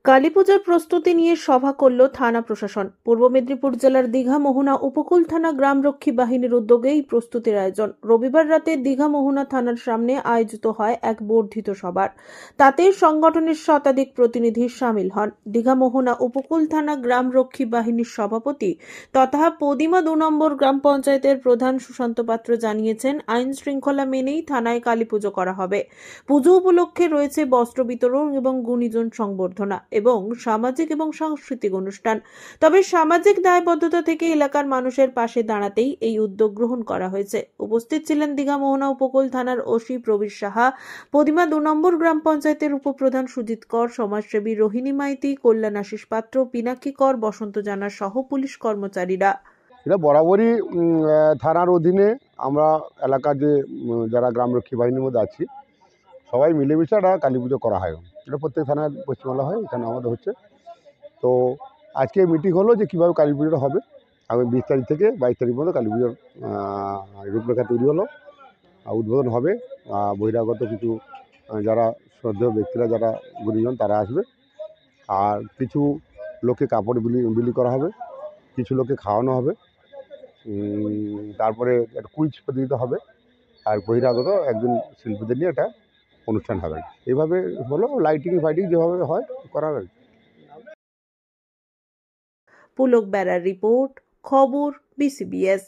কালীপুজোর প্রস্তুতি নিয়ে সভা করল থানা প্রশাসন। পূর্ব মেদিনীপুর জেলার দীঘা মোহনা উপকূল থানা গ্রামরক্ষী বাহিনীর উদ্যোগে এই প্রস্তুতির আয়োজন। রবিবার রাতে দীঘা মোহনা থানার সামনে আয়োজিত হয় এক বর্ধিত সভার। তাতে সংগঠনের শতাধিক প্রতিনিধি সামিল হন। দীঘা মোহনা উপকূল থানা গ্রামরক্ষী বাহিনীর সভাপতি তথা পদিমা ২ নম্বর গ্রাম পঞ্চায়েতের প্রধান সুশান্ত পাত্র জানিয়েছেন, আইন শৃঙ্খলা মেনেই থানায় কালীপুজো করা হবে। পুজো উপলক্ষে রয়েছে বস্ত্র বিতরণ এবং গুণীজন সংবর্ধনা এবং সামাজিক এবং সাংস্কৃতিক অনুষ্ঠান। তবে সামাজিক দায়বদ্ধতা থেকে এলাকার মানুষের পাশে দাঁড়াতেই এই উদ্যোগ গ্রহণ করা হয়েছে। উপস্থিত ছিলেন দীঘা মোহনা উপকূল থানার ওসি প্রবীর সাহা, পদিমা ২ নম্বর গ্রাম পঞ্চায়েতের উপপ্রধান সুজিত কর, সমাজসেবী রোহিণী মাইতি, কল্যাণ আশিস পাত্র, পিনাকি কর, বসন্ত জানা সহ পুলিশ কর্মচারীরা। এটা বরাবরই থানার অধীনে আমরা এলাকার যে যারা গ্রামরক্ষী বাহিনীর মধ্যে আছি সবাই মিলেমিশে একটা কালী পুজো করা হয়। এটা প্রত্যেক থানায় পশ্চিমবাংলা হয়, এখানে আমাদের হচ্ছে। তো আজকে মিটিং হলো যে কীভাবে কালী পুজোটা হবে। আমি 20 তারিখ থেকে 22 তারিখ পর্যন্ত কালী পুজোর রূপরেখা তৈরি হলো, উদ্বোধন হবে। বহিরাগত কিছু যারা শ্রদ্ধেয় ব্যক্তিরা, যারা গুণীজন, তারা আসবে। আর কিছু লোককে কাপড় বিলি করা হবে, কিছু লোককে খাওয়ানো হবে, তারপরে একটা কুইজ প্রতিযোগিতা হবে, আর বহিরাগত একজন শিল্পীদের নিয়ে একটা অনুষ্ঠান হবে। এইভাবে হলো, লাইটিং ফাইটিং যেভাবে হয় করা হবে। পুলক বেড়ার রিপোর্ট, খবর, BCBS।